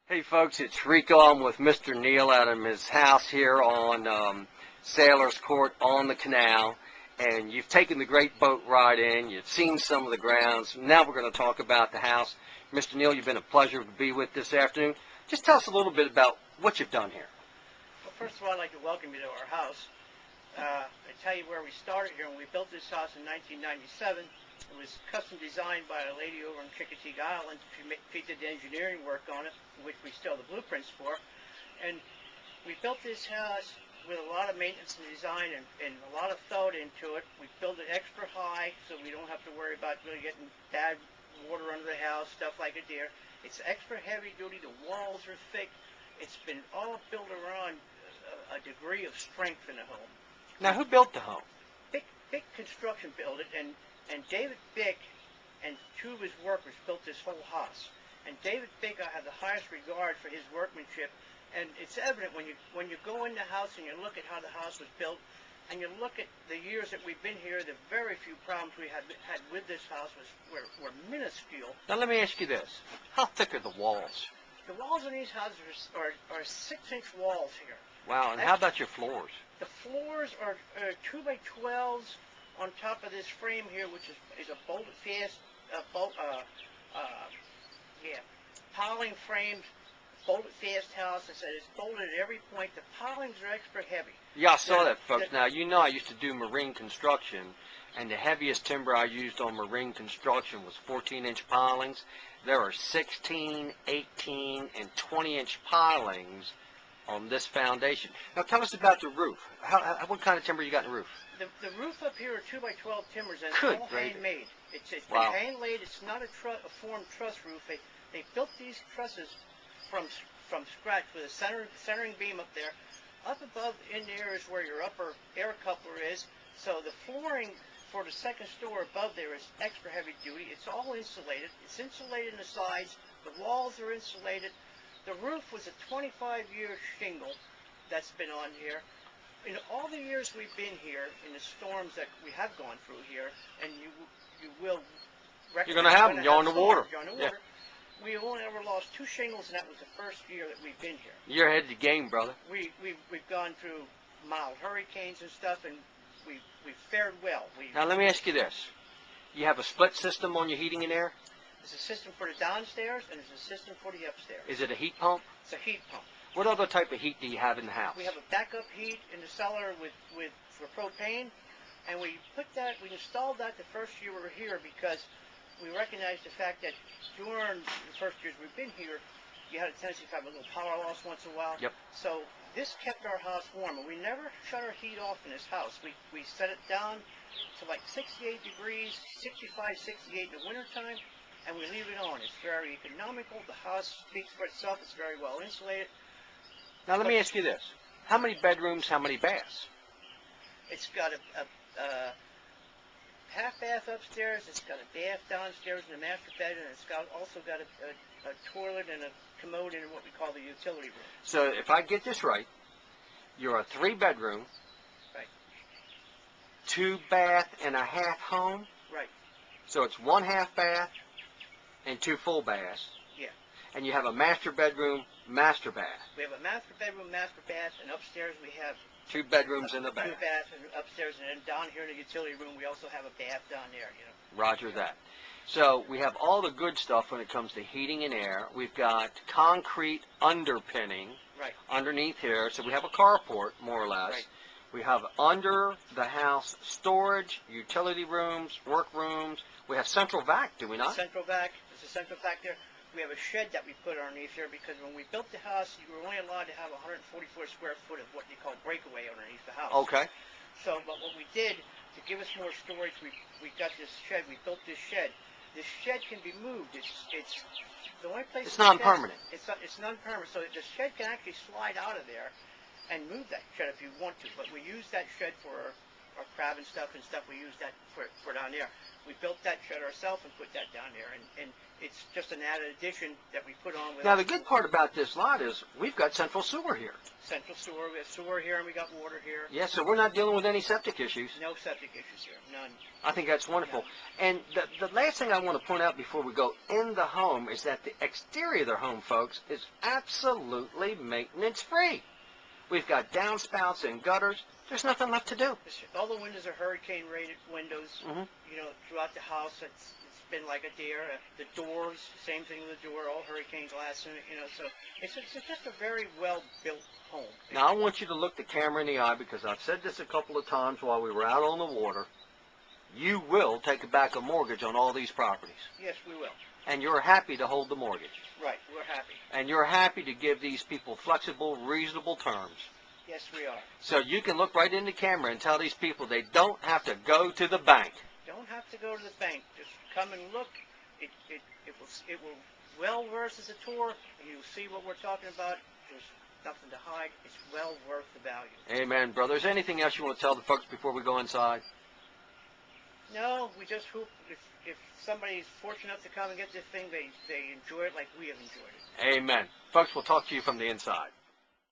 Hey folks, it's Rico. I'm with Mr. Neal out of his house here on Sailor's Court on the canal. And you've taken the great boat ride in. You've seen some of the grounds. Now we're going to talk about the house. Mr. Neal, you've been a pleasure to be with this afternoon. Just tell us a little bit about what you've done here. Well, first of all, I'd like to welcome you to our house. I tell you where we started here. When we built this house in 1997, it was custom designed by a lady over in Chickasee Island. She did the engineering work on it, which we still have the blueprints for. And we built this house with a lot of maintenance and design and a lot of thought into it. We built it extra high so we don't have to worry about really getting bad water under the house, stuff like it there. It's extra heavy duty. The walls are thick. It's been all built around a degree of strength in the home. Now, who built the home? Big construction built it, and David Bick and two of his workers built this whole house. And David Bick, I have the highest regard for his workmanship, and it's evident when you go in the house and you look at how the house was built, and you look at the years that we've been here, the very few problems we had with this house were minuscule. Now, let me ask you this. How thick are the walls? The walls in these houses are 6-inch walls here. Wow, and how about your floors? The floors are 2x12s on top of this frame here, which is a bolted fast, piling framed, bolted fast house. I said it's bolted at every point. The pilings are extra heavy. Yeah, I saw that, folks. Now, you know I used to do marine construction, and the heaviest timber I used on marine construction was 14-inch pilings. There are 16, 18, and 20-inch pilings on this foundation. Now, tell us about the roof. What kind of timber you got in the roof? The roof up here are 2x12 timbers, and Good, it's all handmade. It's been wow. hand-laid. It's not a formed truss roof. They built these trusses from scratch with a centering beam up there. Up above in there is where your upper air coupler is. So the flooring for the second story above there is extra heavy duty. It's all insulated. It's insulated in the sides. The walls are insulated. The roof was a 25-year shingle that's been on here. In all the years we've been here, in the storms that we have gone through here, and you will recognize... You're going to have them. You're on the water. You're on the water. Yeah. We only ever lost 2 shingles, and that was the first year that we've been here. You're ahead of the game, brother. We've gone through mild hurricanes and stuff, and we've fared well. Now, let me ask you this. You have a split system on your heating and air? There's a system for the downstairs, and there's a system for the upstairs. Is it a heat pump? It's a heat pump. What other type of heat do you have in the house? We have a backup heat in the cellar for propane, and we installed that the first year we were here because we recognized the fact that during the first years we've been here, you had a tendency to have a little power loss once in a while. Yep. So this kept our house warm, and we never shut our heat off in this house. We set it down to like 68 degrees, 65, 68 in the wintertime, and we leave it on. It's very economical. The house speaks for itself. It's very well insulated. Now, let me ask you this. How many bedrooms, how many baths? It's got a half bath upstairs. It's got a bath downstairs in the master bed, and it's also got a toilet and a commode in what we call the utility room. So, if I get this right, you're a 3-bedroom, right, 2-bath-and-a-half home? Right. So, it's 1 half bath and 2 full baths. Yeah. And you have a master bedroom, master bath. We have a master bedroom, master bath, and upstairs we have 2 bedrooms and a bath. 2 baths and upstairs, and then down here in the utility room we also have a bath down there. Roger that. So we have all the good stuff when it comes to heating and air. We've got concrete underpinning underneath here, so we have a carport more or less. Right. We have under the house storage, utility rooms, workrooms. We have central vac, do we not? Central vac. There's a central vac there. We have a shed that we put underneath here because when we built the house, you were only allowed to have 144 square foot of what you call breakaway underneath the house. Okay. So, but what we did to give us more storage, we got this shed. We built this shed. This shed can be moved. It's the only place. It's non-permanent. It's non-permanent. So the shed can actually slide out of there and move that shed if you want to. But we use that shed for our crab and stuff. We use that for down there. we built that shed ourselves and put that down there, and it's just an added addition that we put on with Now, the good part about this lot is we've got central sewer here. central sewer. We have sewer here and we got water here. Yeah, so we're not dealing with any septic issues. No septic issues here, none. I think that's wonderful. And the last thing I want to point out before we go in the home is that the exterior of their home, folks, is absolutely maintenance-free. We've got downspouts and gutters. There's nothing left to do. All the windows are hurricane-rated windows. Mhm. You know, throughout the house, it's been like a deer. The doors, same thing with the door, all hurricane glass in it. You know, so it's just a very well-built home. Now, I want you to look the camera in the eye because I've said this a couple of times while we were out on the water. You will take back a mortgage on all these properties. Yes, we will. And you're happy to hold the mortgage. Right, we're happy. And you're happy to give these people flexible, reasonable terms. Yes, we are. So you can look right in the camera and tell these people they don't have to go to the bank. Don't have to go to the bank. Just come and look. It will well worth as a tour, and you'll see what we're talking about. There's nothing to hide. It's well worth the value. Amen, brother. Is there anything else you want to tell the folks before we go inside? No, we just hope if somebody's fortunate enough to come and get this thing, they enjoy it like we have enjoyed it. Amen. Folks, we'll talk to you from the inside.